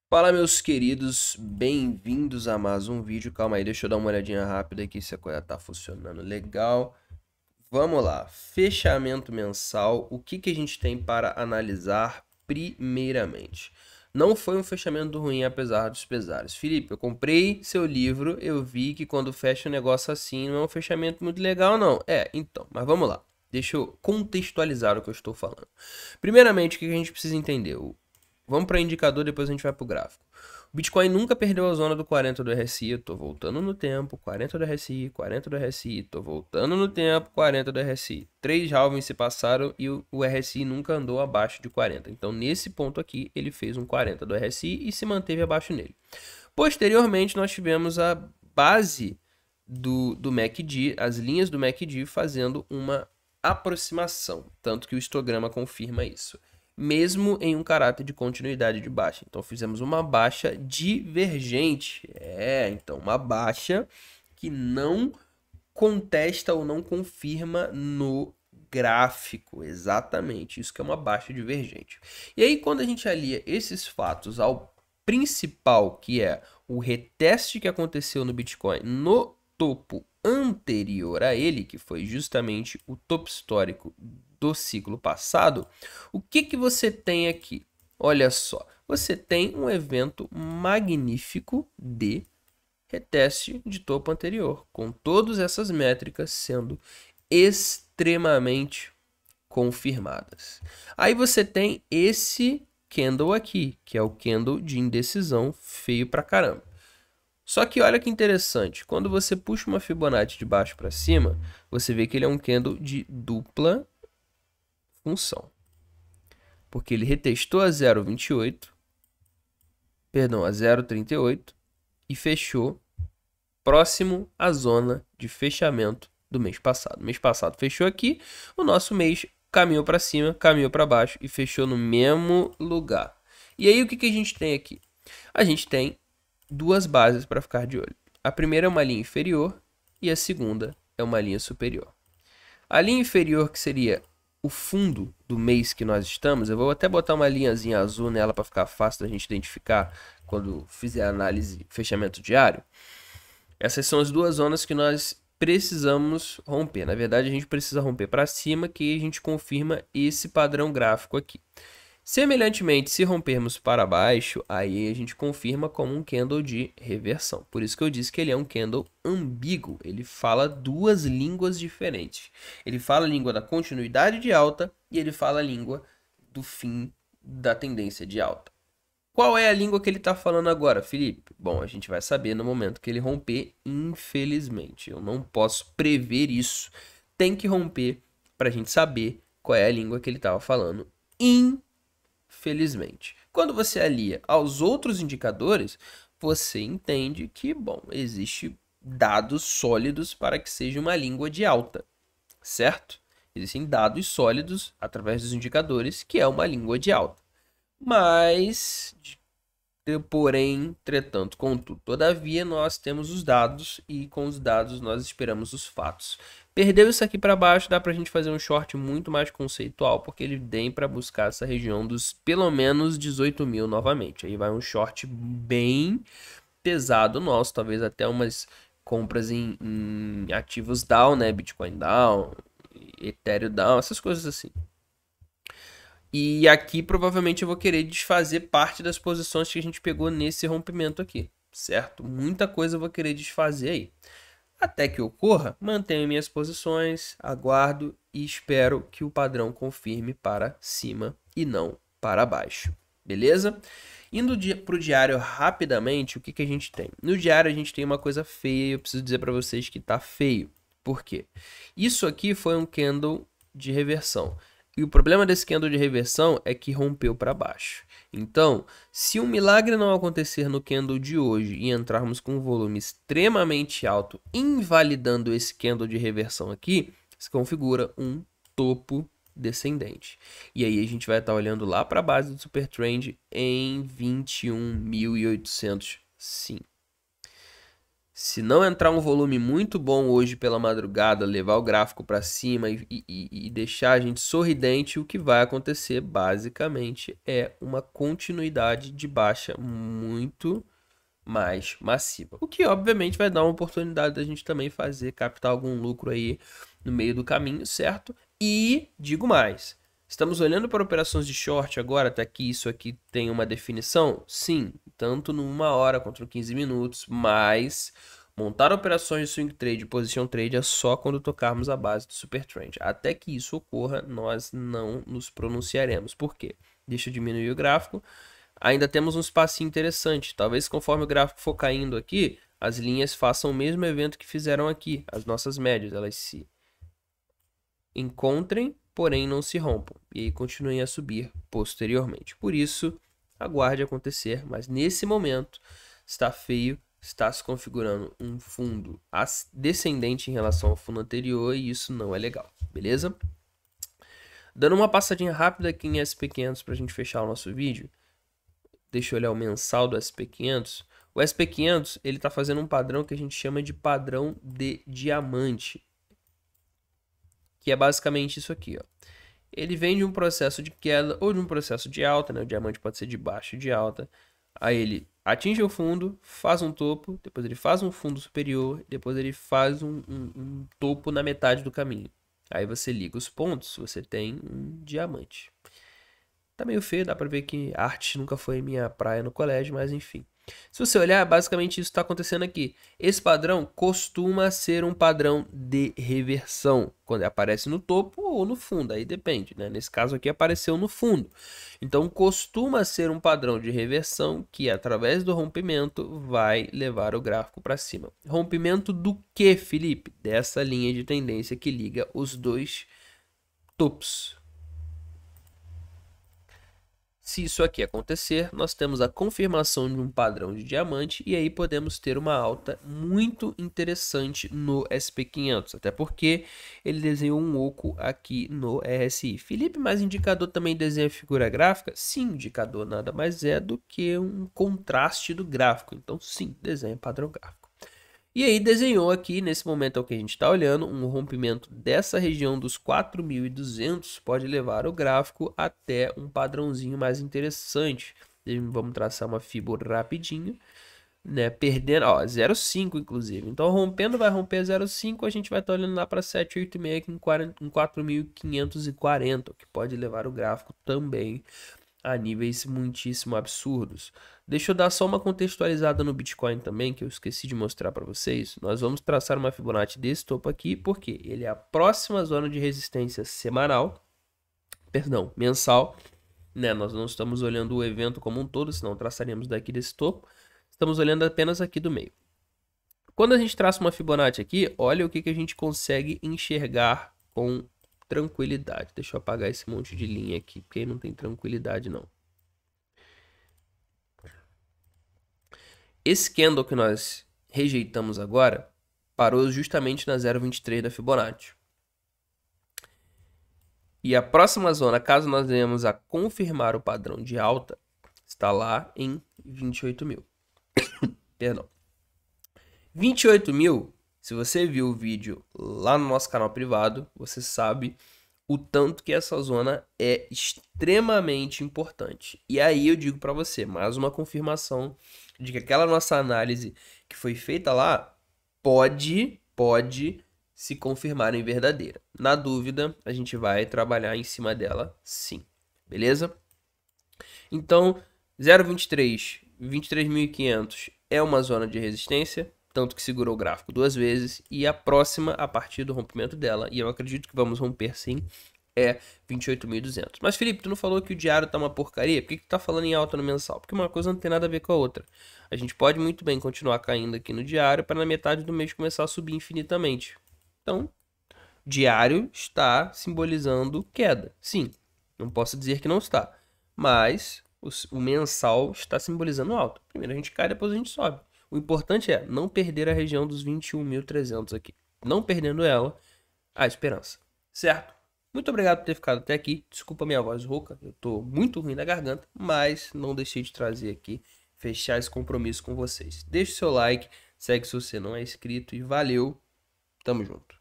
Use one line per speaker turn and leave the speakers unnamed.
Fala, meus queridos, bem-vindos a mais um vídeo. Calma aí, deixa eu dar uma olhadinha rápida aqui se a coisa tá funcionando legal. Vamos lá, fechamento mensal. O que que a gente tem para analisar primeiramente? Não foi um fechamento ruim, apesar dos pesares. Felipe, eu comprei seu livro, eu vi que quando fecha um negócio assim não é um fechamento muito legal, não. Então, mas vamos lá. Deixa eu contextualizar o que eu estou falando. Primeiramente, o que a gente precisa entender? Vamos para indicador, depois a gente vai para o gráfico. O Bitcoin nunca perdeu a zona do 40 do RSI, eu tô voltando no tempo, 40 do RSI, 40 do RSI, tô voltando no tempo, 40 do RSI. 3 halvings se passaram e o RSI nunca andou abaixo de 40. Então, nesse ponto aqui, ele fez um 40 do RSI e se manteve abaixo nele. Posteriormente, nós tivemos a base do MACD, as linhas do MACD fazendo uma aproximação, tanto que o histograma confirma isso, mesmo em um caráter de continuidade de baixa. Então fizemos uma baixa divergente, então uma baixa que não contesta ou não confirma no gráfico, exatamente, isso que é uma baixa divergente. E aí quando a gente alia esses fatos ao principal, que é o reteste que aconteceu no Bitcoin no topo anterior a ele, que foi justamente o topo histórico do ciclo passado, o que que você tem aqui? Olha só, você tem um evento magnífico de reteste de topo anterior, com todas essas métricas sendo extremamente confirmadas. Aí você tem esse candle aqui, que é o candle de indecisão feio pra caramba. Só que olha que interessante, quando você puxa uma Fibonacci de baixo para cima, você vê que ele é um candle de dupla função. Porque ele retestou a 0,28, perdão, a 0,38 e fechou próximo à zona de fechamento do mês passado. O mês passado fechou aqui, o nosso mês caminhou para cima, caminhou para baixo e fechou no mesmo lugar. E aí o que que a gente tem aqui? A gente tem duas bases para ficar de olho. A primeira é uma linha inferior e a segunda é uma linha superior. A linha inferior, que seria o fundo do mês que nós estamos, eu vou até botar uma linhazinha azul nela para ficar fácil da gente identificar quando fizer a análise fechamento diário. Essas são as duas zonas que nós precisamos romper. Na verdade, a gente precisa romper para cima, que a gente confirma esse padrão gráfico aqui. Semelhantemente, se rompermos para baixo, aí a gente confirma como um candle de reversão. Por isso que eu disse que ele é um candle ambíguo. Ele fala duas línguas diferentes. Ele fala a língua da continuidade de alta e ele fala a língua do fim da tendência de alta. Qual é a língua que ele está falando agora, Felipe? Bom, a gente vai saber no momento que ele romper, infelizmente. Eu não posso prever isso. Tem que romper para a gente saber qual é a língua que ele estava falando, infelizmente. Quando você alia aos outros indicadores, você entende que, bom, existe dados sólidos para que seja uma língua de alta, certo? Existem dados sólidos através dos indicadores que é uma língua de alta. Mas, porém, entretanto, contudo, todavia, nós temos os dados e com os dados nós esperamos os fatos. Perdeu isso aqui para baixo, dá para a gente fazer um short muito mais conceitual, porque ele vem para buscar essa região dos pelo menos 18 mil novamente. Aí vai um short bem pesado nosso, talvez até umas compras em ativos down, né? Bitcoin down, Ethereum down, essas coisas assim. E aqui provavelmente eu vou querer desfazer parte das posições que a gente pegou nesse rompimento aqui, certo? Muita coisa eu vou querer desfazer aí. Até que ocorra, mantenho minhas posições, aguardo e espero que o padrão confirme para cima e não para baixo. Beleza? Indo para o diário rapidamente, o que, que a gente tem? No diário a gente tem uma coisa feia e eu preciso dizer para vocês que está feio. Por quê? Isso aqui foi um candle de reversão. E o problema desse candle de reversão é que rompeu para baixo. Então, se um milagre não acontecer no candle de hoje e entrarmos com um volume extremamente alto, invalidando esse candle de reversão aqui, se configura um topo descendente. E aí a gente vai estar olhando lá para a base do Super Trend em 21.800, sim. Se não entrar um volume muito bom hoje pela madrugada, levar o gráfico para cima e deixar a gente sorridente, o que vai acontecer basicamente é uma continuidade de baixa muito mais massiva. O que obviamente vai dar uma oportunidade da gente também captar algum lucro aí no meio do caminho, certo? E digo mais, estamos olhando para operações de short agora, até que isso aqui tem uma definição? Sim, tanto no 1 hora quanto no 15 minutos, mas montar operações de swing trade e position trade é só quando tocarmos a base do super trend. Até que isso ocorra, nós não nos pronunciaremos. Por quê? Deixa eu diminuir o gráfico. Ainda temos um espacinho interessante. Talvez conforme o gráfico for caindo aqui, as linhas façam o mesmo evento que fizeram aqui. As nossas médias, elas se encontrem, porém não se rompam. E aí continuem a subir posteriormente. Por isso, aguarde acontecer. Mas nesse momento, está feio. Está se configurando um fundo descendente em relação ao fundo anterior. E isso não é legal. Beleza? Dando uma passadinha rápida aqui em SP500 para a gente fechar o nosso vídeo. Deixa eu olhar o mensal do SP500. O SP500 ele está fazendo um padrão que a gente chama de padrão de diamante, que é basicamente isso aqui, ó. Ele vem de um processo de queda ou de um processo de alta, né? O diamante pode ser de baixo e de alta. Aí ele atinge o fundo, faz um topo, depois ele faz um fundo superior, depois ele faz um topo na metade do caminho. Aí você liga os pontos, você tem um diamante. Tá meio feio, dá pra ver que arte nunca foi minha praia no colégio, mas enfim. Se você olhar, basicamente isso está acontecendo aqui. Esse padrão costuma ser um padrão de reversão, quando aparece no topo ou no fundo, aí depende, né? Nesse caso aqui apareceu no fundo. Então costuma ser um padrão de reversão que através do rompimento vai levar o gráfico para cima. Rompimento do que, Felipe? Dessa linha de tendência que liga os dois topos. Se isso aqui acontecer, nós temos a confirmação de um padrão de diamante e aí podemos ter uma alta muito interessante no SP500, até porque ele desenhou um oco aqui no RSI. Felipe, mas indicador também desenha figura gráfica? Sim, indicador nada mais é do que um contraste do gráfico, então sim, desenha padrão gráfico. E aí desenhou aqui, nesse momento é o que a gente está olhando, um rompimento dessa região dos 4.200 pode levar o gráfico até um padrãozinho mais interessante. Vamos traçar uma fibra rapidinho, né? Perdendo, ó, 0,5 inclusive. Então rompendo, vai romper 0,5, a gente vai estar olhando lá para 7,86 aqui em 4.540, o que pode levar o gráfico também a níveis muitíssimo absurdos. Deixa eu dar só uma contextualizada no Bitcoin também, que eu esqueci de mostrar para vocês. Nós vamos traçar uma Fibonacci desse topo aqui, porque ele é a próxima zona de resistência mensal, né? Nós não estamos olhando o evento como um todo, senão traçaríamos daqui desse topo. Estamos olhando apenas aqui do meio. Quando a gente traça uma Fibonacci aqui, olha o que a gente consegue enxergar com tranquilidade. Deixa eu apagar esse monte de linha aqui, porque aí não tem tranquilidade não. Esse candle que nós rejeitamos agora parou justamente na 0,23 da Fibonacci. E a próxima zona, caso nós venhamos a confirmar o padrão de alta, está lá em 28 mil. Perdão. 28 mil, se você viu o vídeo lá no nosso canal privado, você sabe o tanto que essa zona é extremamente importante. E aí eu digo para você, mais uma confirmação de que aquela nossa análise que foi feita lá pode se confirmar em verdadeira. Na dúvida, a gente vai trabalhar em cima dela sim, beleza? Então, 0,23, 23.500 é uma zona de resistência, tanto que segurou o gráfico 2 vezes, e a próxima, a partir do rompimento dela, e eu acredito que vamos romper sim, é 28.200. Mas Felipe, tu não falou que o diário tá uma porcaria? Por que tu tá falando em alta no mensal? Porque uma coisa não tem nada a ver com a outra. A gente pode muito bem continuar caindo aqui no diário para na metade do mês começar a subir infinitamente. Então, diário está simbolizando queda. Sim, não posso dizer que não está. Mas o mensal está simbolizando alta. Primeiro a gente cai, depois a gente sobe. O importante é não perder a região dos 21.300 aqui. Não perdendo ela, a esperança. Certo? Muito obrigado por ter ficado até aqui. Desculpa minha voz rouca, eu tô muito ruim da garganta, mas não deixei de trazer aqui, fechar esse compromisso com vocês. Deixe seu like, segue se você não é inscrito e valeu, tamo junto.